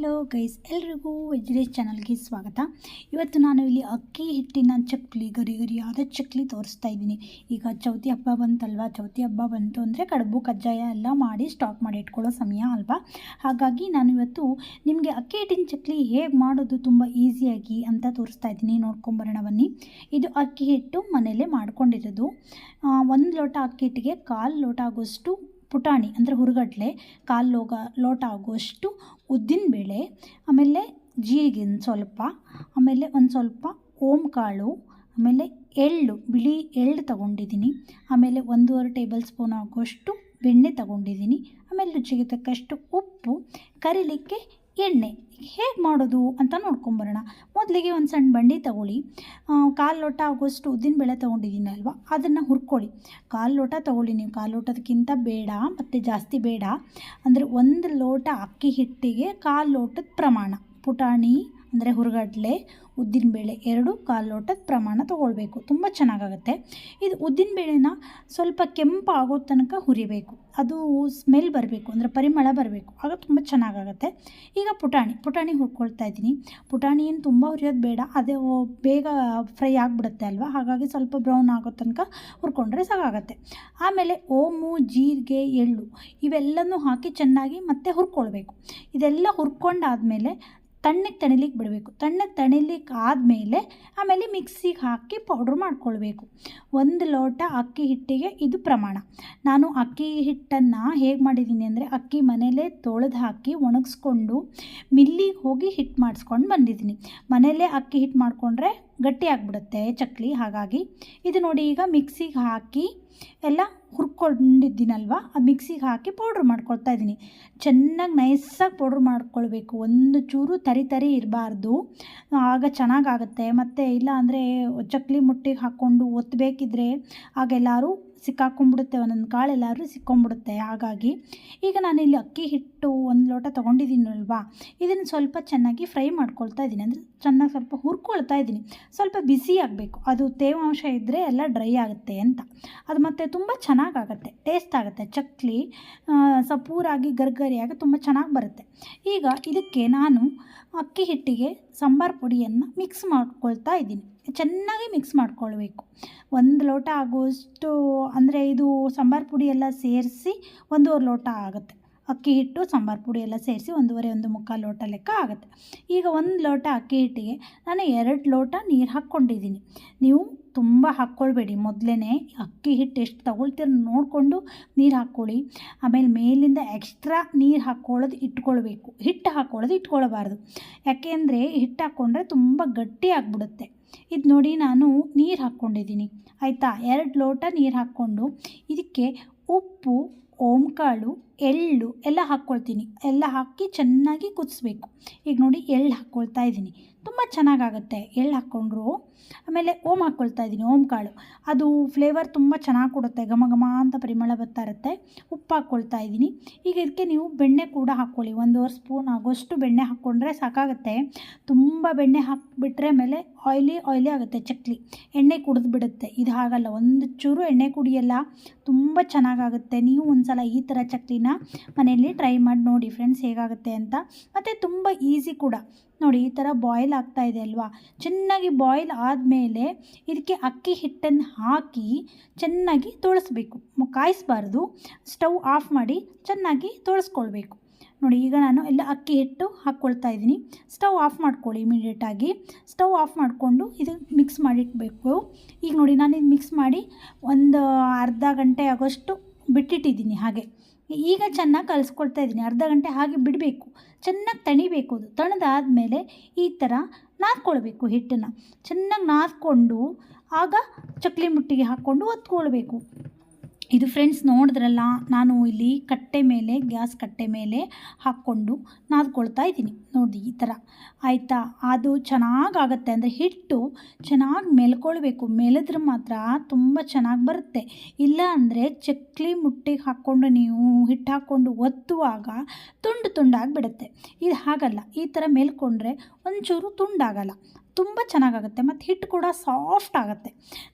Hello guys, ಎಲ್ರಿಗೂ ವೆಜ್ರೇಸ್ ಚಾನಲ್ಗೆ ಸ್ವಾಗತ. ಇವತ್ತು ನಾನು ಇಲ್ಲಿ ಅಕ್ಕಿ ಹಿಟ್ಟಿನ ಚಕ್ಲಿ, ಗರಿ ಗರಿಯಾದ ಚಕ್ಲಿ ತೋರಿಸ್ತಾ ಇದ್ದೀನಿ. ಈಗ ಚೌತಿ ಹಬ್ಬ ಬಂತಲ್ವಾ, ಚೌತಿ ಹಬ್ಬ ಬಂತು ಅಂದರೆ ಕಡುಬು ಕಜ್ಜಾಯ ಎಲ್ಲ ಮಾಡಿ ಸ್ಟಾಕ್ ಮಾಡಿ ಇಟ್ಕೊಳ್ಳೋ ಸಮಯ ಅಲ್ವಾ. ಹಾಗಾಗಿ ನಾನು ಇವತ್ತು ನಿಮಗೆ ಅಕ್ಕಿ ಹಿಟ್ಟಿನ ಚಕ್ಲಿ ಹೇಗೆ ಮಾಡೋದು ತುಂಬ ಈಸಿಯಾಗಿ ಅಂತ ತೋರಿಸ್ತಾ ಇದ್ದೀನಿ. ನೋಡ್ಕೊಂಬರೋಣ ಬನ್ನಿ. ಇದು ಅಕ್ಕಿ ಹಿಟ್ಟು ಮನೆಯಲ್ಲೇ ಮಾಡ್ಕೊಂಡಿರೋದು. 1 ಲೋಟ ಅಕ್ಕಿ ಹಿಟ್ಟಿಗೆ 1/4 ಲೋಟ ಆಗೋಷ್ಟು ಪುಟಾಣಿ ಅಂದರೆ ಹುರುಗಡ್ಲೆ, 1/4 ಲೋಟ ಆಗುವಷ್ಟು ಉದ್ದಿನಬೇಳೆ, ಆಮೇಲೆ ಜೀರಿಗೆ ಸ್ವಲ್ಪ, ಆಮೇಲೆ ಒಂದು ಸ್ವಲ್ಪ ಓಂಕಾಳು, ಆಮೇಲೆ ಎಳ್ಳು, ಬಿಳಿ ಎಳ್ಳು ತಗೊಂಡಿದ್ದೀನಿ, ಆಮೇಲೆ 1.5 ಟೇಬಲ್ ಸ್ಪೂನ್ ಆಗುವಷ್ಟು ಬೆಣ್ಣೆ ತಗೊಂಡಿದ್ದೀನಿ, ಆಮೇಲೆ ರುಚಿಗೆ ತಕ್ಕಷ್ಟು ಉಪ್ಪು, ಕರಿಲಿಕ್ಕೆ ಎಣ್ಣೆ. ಹೇಗೆ ಮಾಡೋದು ಅಂತ ನೋಡ್ಕೊಂಬರೋಣ. ಮೊದಲಿಗೆ ಒಂದು ಸಣ್ಣ ಬಂಡಿ ತಗೊಳ್ಳಿ. 1/4 ಲೋಟ ಆಗೋಷ್ಟು ಉದ್ದಿನಬೇಳೆ ತೊಗೊಂಡಿದ್ದೀನಿ ಅಲ್ವಾ, ಅದನ್ನು ಹುರ್ಕೊಳ್ಳಿ. 1/4 ಲೋಟ ತೊಗೊಳ್ಳಿ ನೀವು, 1/4 ಲೋಟದಕ್ಕಿಂತ ಬೇಡ ಮತ್ತು ಜಾಸ್ತಿ ಬೇಡ. ಅಂದರೆ 1 ಲೋಟ ಅಕ್ಕಿ ಹಿಟ್ಟಿಗೆ 1/4 ಲೋಟದ ಪ್ರಮಾಣ ಪುಟಾಣಿ ಅಂದರೆ ಹುರುಗಡ್ಲೆ, ಉದ್ದಿನಬೇಳೆ 1/4 ಲೋಟದ ಪ್ರಮಾಣ ತೊಗೊಳ್ಬೇಕು. ತುಂಬ ಚೆನ್ನಾಗಾಗುತ್ತೆ ಇದು. ಉದ್ದಿನಬೇಳೆನ ಸ್ವಲ್ಪ ಕೆಂಪು ಆಗೋ ತನಕ ಹುರಿಬೇಕು, ಅದು ಸ್ಮೆಲ್ ಬರಬೇಕು ಅಂದರೆ ಪರಿಮಳ ಬರಬೇಕು, ಆಗ ತುಂಬ ಚೆನ್ನಾಗಾಗುತ್ತೆ. ಈಗ ಪುಟಾಣಿ ಹುರ್ಕೊಳ್ತಾ ಇದ್ದೀನಿ. ಪುಟಾಣಿ ಏನು ತುಂಬ ಹುರಿಯೋದು ಬೇಡ, ಅದೇ ಬೇಗ ಫ್ರೈ ಆಗಿಬಿಡುತ್ತೆ ಅಲ್ವಾ, ಹಾಗಾಗಿ ಸ್ವಲ್ಪ ಬ್ರೌನ್ ಆಗೋ ತನಕ ಹುರ್ಕೊಂಡ್ರೆ ಸಾಕಾಗುತ್ತೆ. ಆಮೇಲೆ ಓಮು, ಜೀರಿಗೆ, ಎಳ್ಳು ಇವೆಲ್ಲನೂ ಹಾಕಿ ಚೆನ್ನಾಗಿ ಮತ್ತೆ ಹುರ್ಕೊಳ್ಬೇಕು. ಇದೆಲ್ಲ ಹುರ್ಕೊಂಡಾದಮೇಲೆ ತಣ್ಣಗೆ ಬಿಡಬೇಕು. ತಣ್ಣಗೆ ಆದಮೇಲೆ ಆಮೇಲೆ ಮಿಕ್ಸಿಗೆ ಹಾಕಿ ಪೌಡ್ರ್ ಮಾಡ್ಕೊಳ್ಬೇಕು. 1 ಲೋಟ ಅಕ್ಕಿ ಹಿಟ್ಟಿಗೆ ಇದು ಪ್ರಮಾಣ. ನಾನು ಅಕ್ಕಿ ಹಿಟ್ಟನ್ನು ಹೇಗೆ ಮಾಡಿದ್ದೀನಿ ಅಂದರೆ, ಅಕ್ಕಿ ಮನೇಲೇ ತೊಳೆದು ಹಾಕಿ ಒಣಗಿಸ್ಕೊಂಡು ಮಿಲ್ಲಿಗೆ ಹೋಗಿ ಹಿಟ್ಟು ಮಾಡಿಸ್ಕೊಂಡು ಬಂದಿದ್ದೀನಿ. ಮನೆಯಲ್ಲೇ ಅಕ್ಕಿ ಹಿಟ್ಟು ಮಾಡಿಕೊಂಡ್ರೆ ಗಟ್ಟಿ ಆಗಿಬಿಡುತ್ತೆ ಚಕ್ಲಿ. ಹಾಗಾಗಿ ಇದು ನೋಡಿ, ಈಗ ಮಿಕ್ಸಿಗೆ ಹಾಕಿ ಎಲ್ಲ ಹುರ್ಕೊಂಡಿದ್ದೀನಲ್ವ, ಆ ಮಿಕ್ಸಿಗೆ ಹಾಕಿ ಪೌಡ್ರ್ ಮಾಡ್ಕೊಳ್ತಾ ಇದ್ದೀನಿ. ಚೆನ್ನಾಗಿ ನೈಸಾಗಿ ಪೌಡ್ರ್ ಮಾಡ್ಕೊಳ್ಬೇಕು, ಒಂದು ಚೂರು ತರಿ ಇರಬಾರ್ದು, ಆಗ ಚೆನ್ನಾಗಾಗುತ್ತೆ. ಮತ್ತು ಇಲ್ಲ ಅಂದರೆ ಚಕ್ಲಿ ಮುಟ್ಟಿಗೆ ಹಾಕ್ಕೊಂಡು ಒತ್ತಬೇಕಿದ್ರೆ ಆಗೆಲ್ಲರೂ ಸಿಕ್ಕಾಕೊಂಡ್ಬಿಡುತ್ತೆ, ಒಂದೊಂದು ಕಾಳು ಎಲ್ಲರೂ ಸಿಕ್ಕೊಂಡ್ಬಿಡುತ್ತೆ. ಹಾಗಾಗಿ ಈಗ ನಾನಿಲ್ಲಿ ಅಕ್ಕಿ ಹಿಟ್ಟು 1 ಲೋಟ ತೊಗೊಂಡಿದ್ದೀನಲ್ವಾ, ಇದನ್ನು ಸ್ವಲ್ಪ ಚೆನ್ನಾಗಿ ಫ್ರೈ ಮಾಡ್ಕೊಳ್ತಾ ಇದ್ದೀನಿ. ಅಂದರೆ ಚೆನ್ನಾಗಿ ಸ್ವಲ್ಪ ಹುರ್ಕೊಳ್ತಾ ಇದ್ದೀನಿ. ಸ್ವಲ್ಪ ಬಿಸಿ ಆಗಬೇಕು, ಅದು ತೇವಾಂಶ ಇದ್ದರೆ ಎಲ್ಲ ಡ್ರೈ ಆಗುತ್ತೆ ಅಂತ. ಅದು ಮತ್ತು ತುಂಬ ಚೆನ್ನಾಗಾಗುತ್ತೆ, ಟೇಸ್ಟ್ ಆಗುತ್ತೆ ಚಕ್ಲಿ, ಸಪೂರಾಗಿ ಗರ್ಗರಿಯಾಗಿ ತುಂಬ ಚೆನ್ನಾಗಿ ಬರುತ್ತೆ. ಈಗ ಇದಕ್ಕೆ ನಾನು ಅಕ್ಕಿ ಹಿಟ್ಟಿಗೆ ಸಾಂಬಾರು ಪುಡಿಯನ್ನು ಮಿಕ್ಸ್ ಮಾಡ್ಕೊಳ್ತಾ ಇದ್ದೀನಿ. ಚೆನ್ನಾಗಿ ಮಿಕ್ಸ್ ಮಾಡ್ಕೊಳ್ಬೇಕು. 1 ಲೋಟ ಆಗುವಷ್ಟು ಅಂದರೆ ಇದು ಸಾಂಬಾರು ಪುಡಿ ಎಲ್ಲ ಸೇರಿಸಿ 1.5 ಲೋಟ ಆಗುತ್ತೆ. ಅಕ್ಕಿ ಹಿಟ್ಟು ಸಾಂಬಾರು ಪುಡಿ ಎಲ್ಲ ಸೇರಿಸಿ 1.5-1.25 ಲೋಟ ಲೆಕ್ಕ ಆಗುತ್ತೆ. ಈಗ 1 ಲೋಟ ಅಕ್ಕಿ ಹಿಟ್ಟಿಗೆ ನಾನು 2 ಲೋಟ ನೀರು ಹಾಕ್ಕೊಂಡಿದ್ದೀನಿ. ನೀವು ತುಂಬ ಹಾಕ್ಕೊಳ್ಬೇಡಿ, ಮೊದಲೇ ಅಕ್ಕಿ ಹಿಟ್ಟು ಎಷ್ಟು ತಗೊಳ್ತೀರ ನೋಡಿಕೊಂಡು ನೀರು ಹಾಕ್ಕೊಳ್ಳಿ. ಆಮೇಲೆ ಮೇಲಿಂದ ಎಕ್ಸ್ಟ್ರಾ ನೀರು ಇಟ್ಕೊಳ್ಬೇಕು. ಹಿಟ್ಟು ಹಾಕ್ಕೊಳ್ಳೋದು ಇಟ್ಕೊಳ್ಬಾರ್ದು, ಯಾಕೆಂದರೆ ಹಿಟ್ಟು ಹಾಕ್ಕೊಂಡ್ರೆ ತುಂಬ ಗಟ್ಟಿ ಆಗಿಬಿಡುತ್ತೆ. ಇದು ನೋಡಿ, ನಾನು ನೀರು ಹಾಕ್ಕೊಂಡಿದ್ದೀನಿ ಆಯಿತಾ. 2 ಲೋಟ ನೀರು ಹಾಕ್ಕೊಂಡು ಇದಕ್ಕೆ ಉಪ್ಪು, ಓಂಕಾಳು, ಎಳ್ಳು ಎಲ್ಲ ಹಾಕ್ಕೊಳ್ತೀನಿ. ಎಲ್ಲ ಹಾಕಿ ಚೆನ್ನಾಗಿ ಕುದಿಸ್ಬೇಕು. ಈಗ ನೋಡಿ, ಎಳ್ಳು ಹಾಕ್ಕೊಳ್ತಾ ಇದ್ದೀನಿ, ತುಂಬ ಚೆನ್ನಾಗಾಗುತ್ತೆ ಎಳ್ಳು ಹಾಕ್ಕೊಂಡ್ರು. ಆಮೇಲೆ ಹಾಕ್ಕೊಳ್ತಾ ಇದ್ದೀನಿ, ಓಂಕಾಳು, ಅದು ಫ್ಲೇವರ್ ತುಂಬ ಚೆನ್ನಾಗಿ ಕೊಡುತ್ತೆ, ಘಮ ಘಮ ಅಂತ ಪರಿಮಳ ಬರ್ತಾ ಇರುತ್ತೆ. ಉಪ್ಪು ಹಾಕ್ಕೊಳ್ತಾ ಇದ್ದೀನಿ. ಈಗ ಇದಕ್ಕೆ ನೀವು ಬೆಣ್ಣೆ ಕೂಡ ಹಾಕ್ಕೊಳ್ಳಿ. 1.5 ಸ್ಪೂನ್ ಆಗೋಷ್ಟು ಬೆಣ್ಣೆ ಹಾಕ್ಕೊಂಡ್ರೆ ಸಾಕಾಗುತ್ತೆ. ತುಂಬ ಬೆಣ್ಣೆ ಹಾಕಿಬಿಟ್ರೆ ಆಮೇಲೆ ಆಯ್ಲಿ ಆಗುತ್ತೆ ಚಕ್ಲಿ, ಎಣ್ಣೆ ಕುಡಿದು ಬಿಡುತ್ತೆ. ಇದು ಹಾಗಲ್ಲ, ಒಂದು ಚೂರು ಎಣ್ಣೆ ಕುಡಿಯಲ್ಲ, ತುಂಬ ಚೆನ್ನಾಗಾಗುತ್ತೆ. ನೀವು ಒಂದ್ಸಲ ಈ ಥರ ಚಕ್ಲಿನ ಮನೆಯಲ್ಲಿ ಟ್ರೈ ಮಾಡಿ ನೋಡಿ ಫ್ರೆಂಡ್ಸ್, ಹೇಗಾಗುತ್ತೆ ಅಂತ. ಮತ್ತು ತುಂಬ ಈಸಿ ಕೂಡ. ನೋಡಿ, ಈ ಥರ ಬಾಯ್ಲ್ ಆಗ್ತಾ ಇದೆ ಅಲ್ವಾ, ಚೆನ್ನಾಗಿ ಬಾಯ್ಲ್ ಆದಮೇಲೆ ಇದಕ್ಕೆ ಅಕ್ಕಿ ಹಿಟ್ಟನ್ನು ಹಾಕಿ ಚೆನ್ನಾಗಿ ತೊಳಸ್ಬೇಕು, ಕಾಯಿಸಬಾರ್ದು. ಸ್ಟವ್ ಆಫ್ ಮಾಡಿ ಚೆನ್ನಾಗಿ ತೊಳಸ್ಕೊಳ್ಬೇಕು. ನೋಡಿ, ಈಗ ನಾನು ಎಲ್ಲ ಅಕ್ಕಿ ಹಿಟ್ಟು ಹಾಕ್ಕೊಳ್ತಾ ಇದ್ದೀನಿ. ಸ್ಟವ್ ಆಫ್ ಮಾಡ್ಕೊಳ್ಳಿ ಇಮಿಡಿಯೇಟಾಗಿ. ಸ್ಟವ್ ಆಫ್ ಮಾಡಿಕೊಂಡು ಇದು ಮಿಕ್ಸ್ ಮಾಡಿಟ್ಬೇಕು. ಈಗ ನೋಡಿ, ನಾನು ಇದು ಮಿಕ್ಸ್ ಮಾಡಿ ಒಂದು ಅರ್ಧ ಗಂಟೆ ಆಗೋಷ್ಟು ಬಿಟ್ಟಿಟ್ಟಿದ್ದೀನಿ. ಹಾಗೆ ಈಗ ಚೆನ್ನಾಗಿ ಕಲಿಸ್ಕೊಳ್ತಾ ಇದ್ದೀನಿ. ಅರ್ಧ ಗಂಟೆ ಹಾಗೆ ಬಿಡಬೇಕು, ಚೆನ್ನಾಗಿ ತಣಿಬೇಕು. ಅದು ತಣದಾದಮೇಲೆ ಈ ಥರ ನಾದ್ಕೊಳ್ಬೇಕು. ಹಿಟ್ಟನ್ನು ಚೆನ್ನಾಗಿ ನಾದ್ಕೊಂಡು ಆಗ ಚಕ್ಲಿ ಮುಟ್ಟಿಗೆ ಹಾಕ್ಕೊಂಡು ಒತ್ಕೊಳ್ಬೇಕು. ಇದು ಫ್ರೆಂಡ್ಸ್ ನೋಡಿದ್ರಲ್ಲ, ನಾನು ಇಲ್ಲಿ ಗ್ಯಾಸ್ ಕಟ್ಟೆ ಮೇಲೆ ಹಾಕ್ಕೊಂಡು ನಾದ್ಕೊಳ್ತಾ ಇದ್ದೀನಿ. ನೋಡಿ, ಈ ಥರ ಆಯಿತಾ. ಅದು ಚೆನ್ನಾಗಾಗುತ್ತೆ, ಅಂದರೆ ಹಿಟ್ಟು ಚೆನ್ನಾಗಿ ಮೆಲ್ಕೊಳ್ಬೇಕು. ಮೆಲಿದ್ರೆ ಮಾತ್ರ ತುಂಬ ಚೆನ್ನಾಗಿ ಬರುತ್ತೆ. ಇಲ್ಲ ಅಂದರೆ ಚಕ್ಲಿ ಮುಟ್ಟಿಗೆ ಹಾಕ್ಕೊಂಡು ನೀವು ಹಿಟ್ಟು ಹಾಕ್ಕೊಂಡು ಒತ್ತುವಾಗ ತುಂಡಾಗಿಬಿಡುತ್ತೆ. ಇದು ಹಾಗಲ್ಲ, ಈ ಥರ ಮೆಲ್ಕೊಂಡ್ರೆ ಒಂಚೂರು ತುಂಡಾಗಲ್ಲ, ತುಂಬ ಚೆನ್ನಾಗಾಗುತ್ತೆ ಮತ್ತು ಹಿಟ್ಟು ಕೂಡ ಸಾಫ್ಟ್ ಆಗುತ್ತೆ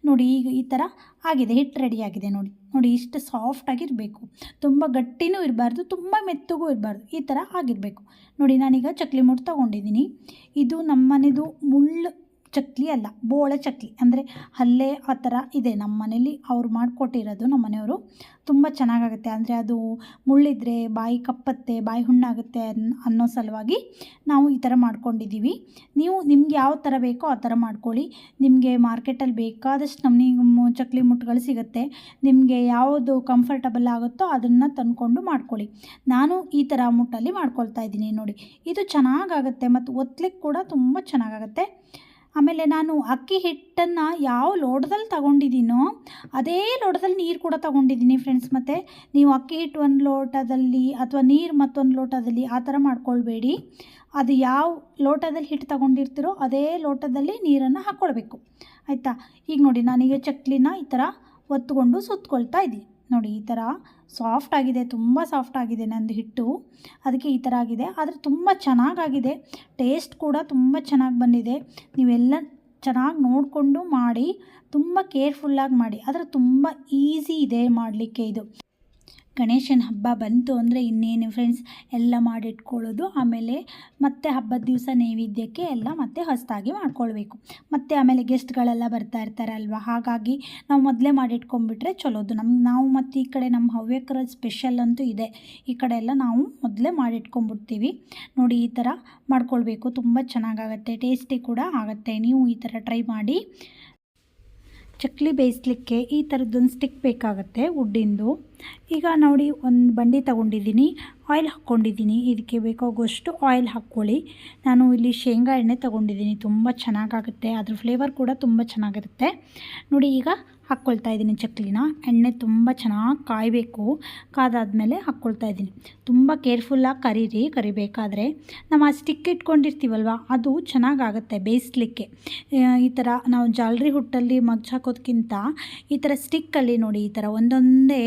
ನೋಡಿ. ಈಗ ಈ ಥರ ಆಗಿದೆ, ಹಿಟ್ಟು ರೆಡಿ ಆಗಿದೆ ನೋಡಿ. ನೋಡಿ ಇಷ್ಟು ಸಾಫ್ಟಾಗಿರಬೇಕು, ತುಂಬ ಗಟ್ಟಿನೂ ಇರಬಾರ್ದು, ತುಂಬ ಮೆತ್ತಗೂ ಇರಬಾರ್ದು, ಈ ಥರ ಆಗಿರಬೇಕು ನೋಡಿ. ನಾನೀಗ ಚಕ್ಲಿ ಮುಟ್ಟು ತೊಗೊಂಡಿದ್ದೀನಿ. ಇದು ನಮ್ಮ ಮನೆದು ಮುಳ್ಳು ಚಕ್ಲಿ ಅಲ್ಲ, ಬೋಳೆ ಚಕ್ಲಿ, ಅಂದರೆ ಹಲ್ಲೆ ಆ ಥರ ಇದೆ ನಮ್ಮ ಮನೇಲಿ. ಅವ್ರು ಮಾಡಿಕೊಟ್ಟಿರೋದು ನಮ್ಮ ಮನೆಯವರು. ತುಂಬ ಚೆನ್ನಾಗಾಗುತ್ತೆ, ಅಂದರೆ ಅದು ಮುಳ್ಳಿದ್ರೆ ಬಾಯಿ ಕಪ್ಪತ್ತೆ, ಬಾಯಿ ಹುಣ್ಣಾಗುತ್ತೆ ಅನ್ನೋ ಸಲುವಾಗಿ ನಾವು ಈ ಥರ ಮಾಡ್ಕೊಂಡಿದ್ದೀವಿ. ನೀವು ನಿಮ್ಗೆ ಯಾವ ಥರ ಬೇಕೋ ಆ ಥರ ಮಾಡ್ಕೊಳ್ಳಿ. ನಿಮಗೆ ಮಾರ್ಕೆಟಲ್ಲಿ ಬೇಕಾದಷ್ಟು ನಮ್ಮನೆ ಚಕ್ಲಿ ಮುಟ್ಟುಗಳು ಸಿಗುತ್ತೆ. ನಿಮಗೆ ಯಾವುದು ಕಂಫರ್ಟಬಲ್ ಆಗುತ್ತೋ ಅದನ್ನು ತಂದ್ಕೊಂಡು ಮಾಡ್ಕೊಳ್ಳಿ. ನಾನು ಈ ಥರ ಮುಟ್ಟಲ್ಲಿ ಮಾಡ್ಕೊಳ್ತಾ ಇದ್ದೀನಿ ನೋಡಿ. ಇದು ಚೆನ್ನಾಗಾಗುತ್ತೆ ಮತ್ತು ಒತ್ತಲಿಕ್ಕೆ ಕೂಡ ತುಂಬ ಚೆನ್ನಾಗಾಗುತ್ತೆ. ಆಮೇಲೆ ನಾನು ಅಕ್ಕಿ ಹಿಟ್ಟನ್ನು ಯಾವ ಲೋಟದಲ್ಲಿ ತಗೊಂಡಿದ್ದೀನೋ ಅದೇ ಲೋಟದಲ್ಲಿ ನೀರು ಕೂಡ ತಗೊಂಡಿದ್ದೀನಿ ಫ್ರೆಂಡ್ಸ್. ಮತ್ತು ನೀವು ಅಕ್ಕಿ ಹಿಟ್ಟು ಒಂದು ಲೋಟದಲ್ಲಿ ಅಥವಾ ನೀರು ಮತ್ತೊಂದು ಲೋಟದಲ್ಲಿ ಆ ಥರ ಮಾಡ್ಕೊಳ್ಬೇಡಿ. ಅದು ಯಾವ ಲೋಟದಲ್ಲಿ ಹಿಟ್ಟು ತಗೊಂಡಿರ್ತೀರೋ ಅದೇ ಲೋಟದಲ್ಲಿ ನೀರನ್ನು ಹಾಕ್ಕೊಳ್ಬೇಕು, ಆಯಿತಾ. ಈಗ ನೋಡಿ ನಾನೀಗ ಚಕ್ಲಿನ ಈ ಥರ ಒತ್ತುಕೊಂಡು ಸುತ್ತಕೊಳ್ತಾ ಇದ್ದೀನಿ ನೋಡಿ. ಈ ಥರ ಸಾಫ್ಟ್ ಆಗಿದೆ, ತುಂಬ ಸಾಫ್ಟ್ ಆಗಿದೆ ನಂದು ಹಿಟ್ಟು, ಅದಕ್ಕೆ ಈ ಥರ ಆಗಿದೆ. ಆದರೆ ತುಂಬ ಚೆನ್ನಾಗಾಗಿದೆ, ಟೇಸ್ಟ್ ಕೂಡ ತುಂಬ ಚೆನ್ನಾಗಿ ಬಂದಿದೆ. ನೀವೆಲ್ಲ ಚೆನ್ನಾಗಿ ನೋಡಿಕೊಂಡು ಮಾಡಿ, ತುಂಬ ಕೇರ್ಫುಲ್ಲಾಗಿ ಮಾಡಿ. ಆದರೆ ತುಂಬ ಈಸಿ ಇದೆ ಮಾಡಲಿಕ್ಕೆ. ಇದು ಗಣೇಶನ ಹಬ್ಬ ಬಂತು ಅಂದರೆ ಇನ್ನೇನು ಫ್ರೆಂಡ್ಸ್ ಎಲ್ಲ ಮಾಡಿಟ್ಕೊಳ್ಳೋದು. ಆಮೇಲೆ ಮತ್ತೆ ಹಬ್ಬದ ದಿವಸ ನೈವೇದ್ಯಕ್ಕೆ ಎಲ್ಲ ಮತ್ತೆ ಹೊಸದಾಗಿ ಮಾಡ್ಕೊಳ್ಬೇಕು. ಮತ್ತು ಆಮೇಲೆ ಗೆಸ್ಟ್ಗಳೆಲ್ಲ ಬರ್ತಾ ಇರ್ತಾರಲ್ವ, ಹಾಗಾಗಿ ನಾವು ಮೊದಲೇ ಮಾಡಿಟ್ಕೊಂಡ್ಬಿಟ್ರೆ ಚಲೋದು. ನಾವು ಮತ್ತು ಈ ಕಡೆ ನಮ್ಮ ಹವ್ಯಕರ ಸ್ಪೆಷಲ್ ಅಂತೂ ಇದೆ, ಈ ಕಡೆ ಎಲ್ಲ ನಾವು ಮೊದಲೇ ಮಾಡಿಟ್ಕೊಂಡ್ಬಿಡ್ತೀವಿ ನೋಡಿ. ಈ ಥರ ಮಾಡ್ಕೊಳ್ಬೇಕು, ತುಂಬ ಚೆನ್ನಾಗಾಗತ್ತೆ, ಟೇಸ್ಟಿ ಕೂಡ ಆಗುತ್ತೆ. ನೀವು ಈ ಥರ ಟ್ರೈ ಮಾಡಿ. ಚಕ್ಲಿ ಬೇಯಿಸ್ಲಿಕ್ಕೆ ಈ ಥರದ್ದೊಂದು ಸ್ಟಿಕ್ ಬೇಕಾಗುತ್ತೆ ವುಡ್ಡಿಂದು. ಈಗ ನೋಡಿ ಒಂದು ಬಂಡಿ ತಗೊಂಡಿದ್ದೀನಿ, ಆಯಿಲ್ ಹಾಕ್ಕೊಂಡಿದ್ದೀನಿ. ಇದಕ್ಕೆ ಬೇಕಾಗುವಷ್ಟು ಆಯಿಲ್ ಹಾಕ್ಕೊಳ್ಳಿ. ನಾನು ಇಲ್ಲಿ ಶೇಂಗಾ ಎಣ್ಣೆ ತಗೊಂಡಿದ್ದೀನಿ, ತುಂಬ ಚೆನ್ನಾಗಾಗುತ್ತೆ, ಅದ್ರ ಫ್ಲೇವರ್ ಕೂಡ ತುಂಬ ಚೆನ್ನಾಗಿರುತ್ತೆ ನೋಡಿ. ಈಗ ಹಾಕ್ಕೊಳ್ತಾ ಇದ್ದೀನಿ ಚಕ್ಲಿನ. ಎಣ್ಣೆ ತುಂಬ ಚೆನ್ನಾಗಿ ಕಾಯಬೇಕು, ಕಾದಾದ್ಮೇಲೆ ಹಾಕ್ಕೊಳ್ತಾ ಇದ್ದೀನಿ. ತುಂಬ ಕೇರ್ಫುಲ್ಲಾಗಿ ಕರಿಬೇಕಾದ್ರೆ ನಾವು ಆ ಸ್ಟಿಕ್ ಇಟ್ಕೊಂಡಿರ್ತೀವಲ್ವ ಅದು ಚೆನ್ನಾಗಾಗುತ್ತೆ ಬೇಯಿಸ್ಲಿಕ್ಕೆ. ಈ ಥರ ನಾವು ಜಾಲರಿ ಹುಟ್ಟಲ್ಲಿ ಮಗ್ಚ್ ಹಾಕೋದಕ್ಕಿಂತ ಈ ಥರ ಸ್ಟಿಕ್ಕಲ್ಲಿ ನೋಡಿ ಈ ಥರ ಒಂದೊಂದೇ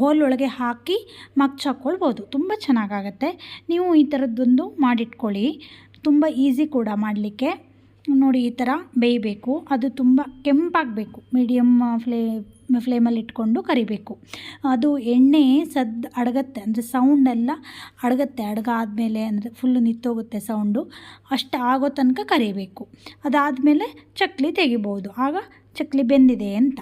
ಹೋಲ್ ಒಳಗೆ ಹಾಕಿ ಮಗ್ಚ್ ಹಾಕ್ಕೊಳ್ಬೋದು, ತುಂಬ ಚೆನ್ನಾಗಾಗತ್ತೆ. ನೀವು ಈ ಥರದ್ದೊಂದು ಮಾಡಿಟ್ಕೊಳ್ಳಿ, ತುಂಬ ಈಸಿ ಕೂಡ ಮಾಡಲಿಕ್ಕೆ ನೋಡಿ. ಈ ಥರ ಬೇಯಬೇಕು, ಅದು ತುಂಬ ಕೆಂಪಾಗಬೇಕು, ಮೀಡಿಯಮ್ ಫ್ಲೇಮಲ್ಲಿ ಇಟ್ಕೊಂಡು ಕರಿಬೇಕು. ಅದು ಎಣ್ಣೆ ಅಡಗತ್ತೆ, ಅಂದರೆ ಸೌಂಡೆಲ್ಲ ಅಡಗಾದ್ಮೇಲೆ, ಅಂದರೆ ಫುಲ್ಲು ನಿಂತೋಗುತ್ತೆ ಸೌಂಡು, ಅಷ್ಟು ಆಗೋ ತನಕ ಕರಿಬೇಕು. ಅದಾದಮೇಲೆ ಚಕ್ಲಿ ತೆಗಿಬೋದು, ಆಗ ಚಕ್ಲಿ ಬೆಂದಿದೆ ಅಂತ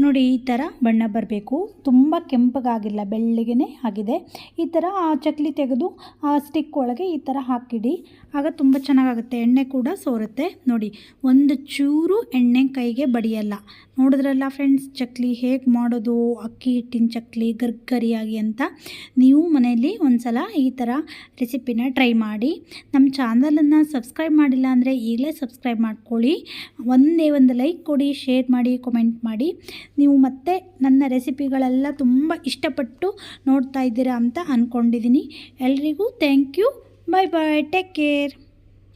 ನೋಡಿ. ಈ ಥರ ಬಣ್ಣ ಬರಬೇಕು, ತುಂಬ ಕೆಂಪಗಾಗಿಲ್ಲ, ಬೆಳ್ಳಗೇ ಆಗಿದೆ. ಈ ಥರ ಆ ಚಕ್ಲಿ ತೆಗೆದು ಆ ಸ್ಟಿಕ್ ಒಳಗೆ ಈ ಥರ ಹಾಕಿಡಿ, ಆಗ ತುಂಬ ಚೆನ್ನಾಗಾಗುತ್ತೆ. ಎಣ್ಣೆ ಕೂಡ ಸೋರುತ್ತೆ ನೋಡಿ, ಒಂದು ಚೂರು ಎಣ್ಣೆ ಕೈಗೆ ಬಡಿಯಲ್ಲ. ನೋಡಿದ್ರಲ್ಲ ಫ್ರೆಂಡ್ಸ್ ಚಕ್ಲಿ ಹೇಗೆ ಮಾಡೋದು, ಅಕ್ಕಿ ಹಿಟ್ಟಿನ ಚಕ್ಲಿ ಗರ್ಗರಿಯಾಗಿ ಅಂತ. ನೀವು ಮನೆಯಲ್ಲಿ ಒಂದು ಸಲ ಈ ಥರ ರೆಸಿಪಿನ ಟ್ರೈ ಮಾಡಿ. ನಮ್ಮ ಚಾನಲನ್ನು ಸಬ್ಸ್ಕ್ರೈಬ್ ಮಾಡಿಲ್ಲ ಅಂದರೆ ಈಗಲೇ ಸಬ್ಸ್ಕ್ರೈಬ್ ಮಾಡ್ಕೊಳ್ಳಿ. ಒಂದು ಲೈಕ್ ಕೊಡಿ, ಶೇರ್ ಮಾಡಿ, ಕಾಮೆಂಟ್ ಮಾಡಿ. ನೀವು ಮತ್ತೆ ನನ್ನ ರೆಸಿಪಿಗಳೆಲ್ಲ ತುಂಬ ಇಷ್ಟಪಟ್ಟು ನೋಡ್ತಾ ಇದ್ದೀರಾ ಅಂತ ಅಂದ್ಕೊಂಡಿದ್ದೀನಿ. ಎಲ್ರಿಗೂ thank you, bye bye, take care.